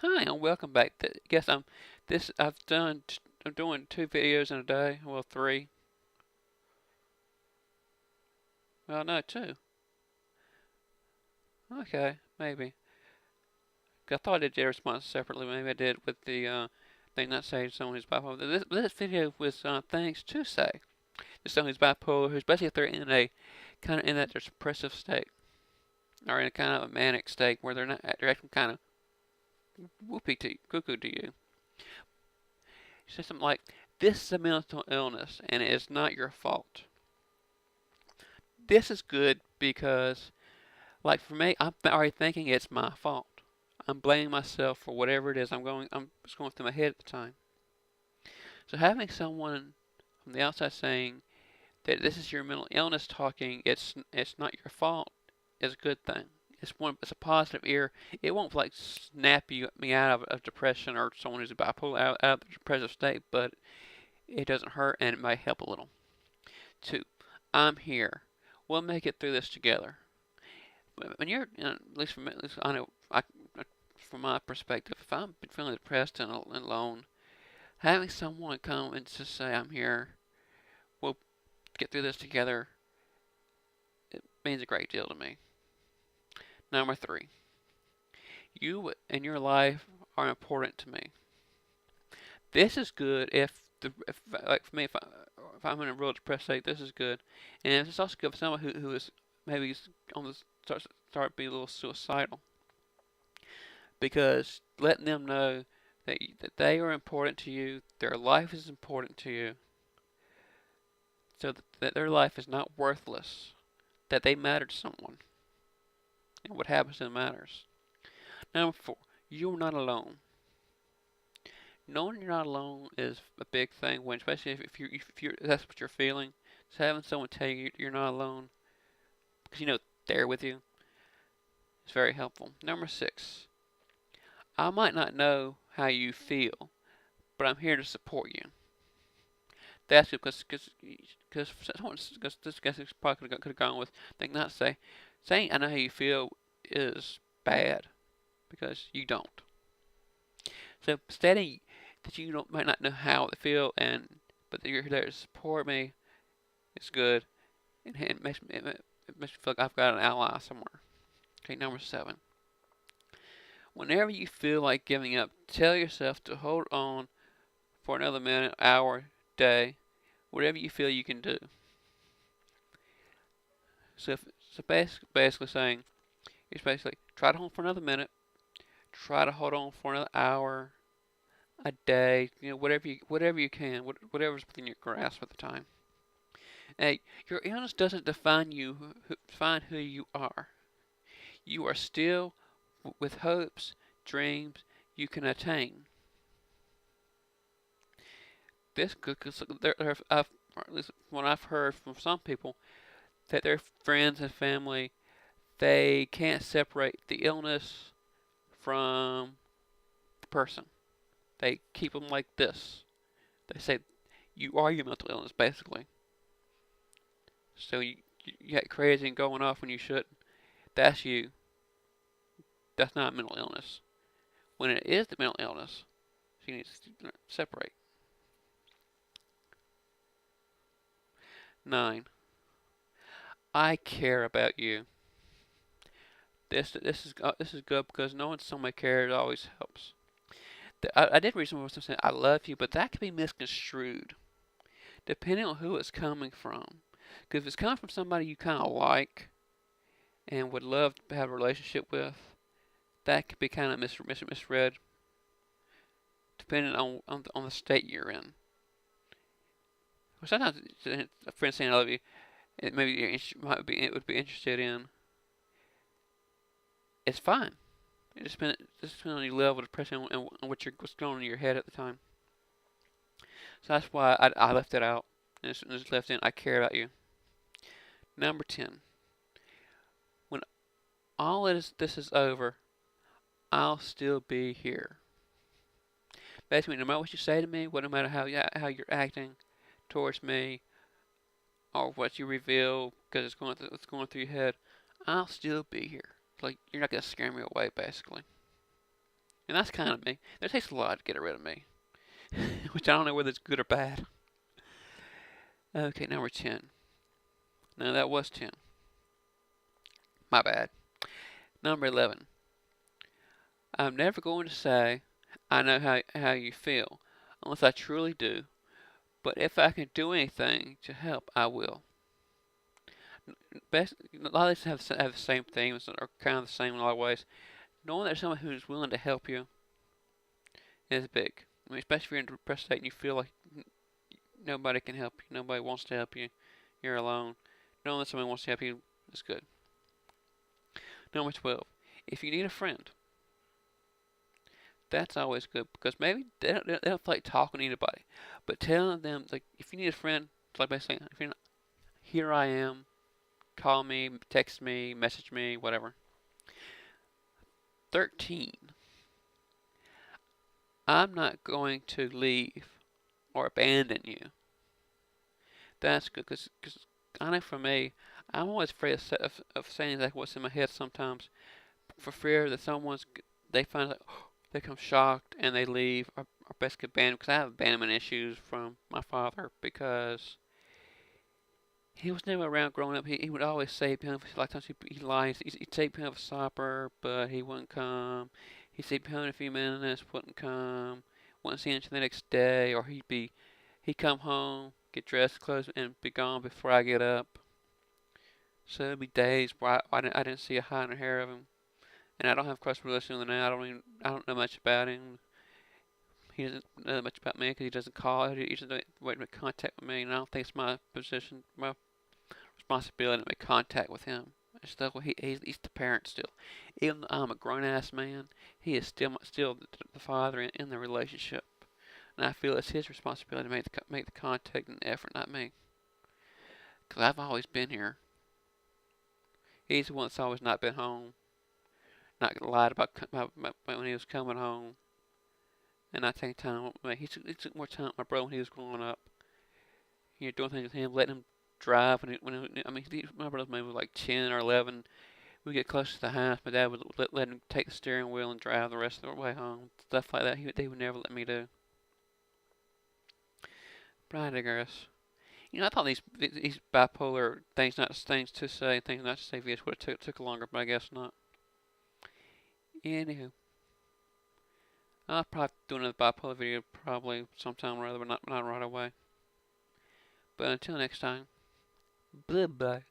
Hi, and welcome back. Guess I'm this. I'm doing 2 videos in a day. Well, three. Well, no, two. Okay, maybe. 'Cause I thought I did their response separately. Maybe I did with the thing not saying someone who's bipolar. This video was things to say to someone who's bipolar, who's basically if they're in a kind of in that depressive state or in a kind of a manic state where they're acting kind of whoopee to cuckoo to you. You say something like, "This is a mental illness, and it is not your fault." This is good because, like for me, I'm already thinking it's my fault. I'm blaming myself for whatever it is I'm just going through my head at the time. So having someone from the outside saying that this is your mental illness talking, it's not your fault, is a good thing. It's a positive ear. It won't like snap me out of depression or someone who's bipolar out of the depressive state, but it doesn't hurt and it might help a little. Two, I'm here. We'll make it through this together. When you're, at least from at least I know, from my perspective, if I'm feeling depressed and alone, having someone come and just say, "I'm here, we'll get through this together," it means a great deal to me. Number three, you and your life are important to me. This is good if like for me, if I'm in a real depressed state, this is good, and it's also good for someone who is maybe on the start being a little suicidal, because letting them know that they are important to you, their life is important to you, so that their life is not worthless, that they matter to someone, and what happens to them matters. Number four, you're not alone. Knowing you're not alone is a big thing when, especially if that's what you're feeling. So having someone tell you you're not alone, because they're with you, is very helpful. Number six, I might not know how you feel, but I'm here to support you. That's because this guy probably could have gone with think not say saying I know how you feel is bad because you don't. So stating that you don't might not know how to feel but that you're there to support me is good and it makes me feel like I've got an ally somewhere. Okay, number seven. Whenever you feel like giving up, tell yourself to hold on for another minute, hour, day, whatever you feel you can do. So, basically saying, it's basically try to hold for another minute, try to hold on for another hour, a day, whatever you can, whatever's within your grasp at the time. Hey, your illness doesn't define who you are. You are still with hopes, dreams you can attain. This because or at least what I've heard from some people, that their friends and family they can't separate the illness from the person. They keep them like this. They say you are your mental illness basically. So you get crazy and going off when you shouldn't. That's you. That's not mental illness. When it is the mental illness, you need to separate. 9. I care about you. This is good because knowing somebody cares always helps. I did read somewhere saying I love you, but that can be misconstrued depending on who it's coming from. Because if it's coming from somebody you kind of like and would love to have a relationship with, that could be kind of misread depending on the state you're in. Well, sometimes a friend saying I love you, maybe it would be interested in. It's fine. It just depends on your level of depression and what's going on in your head at the time. So that's why I left it out and just left in I care about you. Number 10. When all this is over, I'll still be here. Basically, no matter what you say to me, no matter how you're acting towards me, or what you reveal because it's going through your head, I'll still be here. It's like you're not gonna scare me away, basically. And that's kind of me. It takes a lot to get rid of me, which I don't know whether it's good or bad. Okay, number 10. No, that was 10. My bad. Number 11. I'm never going to say I know how you feel unless I truly do, but if I can do anything to help, I will. Best, a lot of these have the same themes or kind of the same in a lot of ways. Knowing there's someone who's willing to help you is big. I mean, especially if you're in a depressed state and you feel like nobody can help you, nobody wants to help you, you're alone. Knowing that someone wants to help you is good. Number 12. If you need a friend, that's always good because maybe they don't feel like talking to anybody, but telling them like if you need a friend, it's like by saying, if you're not, here I am, call me, text me, message me, whatever. 13. I'm not going to leave or abandon you. That's good because I know for me, I'm always afraid of saying like what's in my head sometimes for fear that they find out, they become shocked and they leave or basically abandon because I have abandonment issues from my father because he was never around growing up. He would always say a lot of times he lies. He'd say him for supper, but he wouldn't come. He'd say him in a few minutes, wouldn't come. Wouldn't see him until the next day, or he'd come home, get dressed, clothes, and be gone before I get up. So it'd be days where I didn't see a hide or hair of him. And I don't have close relations with him now. I don't know much about him. He doesn't know much about me because he doesn't call. He doesn't wait to make contact with me, and I don't think it's my position, my responsibility to make contact with him. It's still, he's the parent still. Even though I'm a grown ass man, he is still the father in the relationship, and I feel it's his responsibility to make the contact and the effort, not me. Because I've always been here. He's the one that's always not been home, not lied about when he was coming home, and not taking time with me. He took more time with my brother when he was growing up. You know, doing things with him, letting him drive. I mean, my brother maybe was like 10 or 11. We get close to the house. My dad would let him take the steering wheel and drive the rest of the way home. Stuff like that. They would never let me do. But I digress. You know, I thought these bipolar things to say, things not to say videos would have took longer, but I guess not. Anywho, I'll probably do another bipolar video probably sometime or other, but not right away. But until next time, bye bye.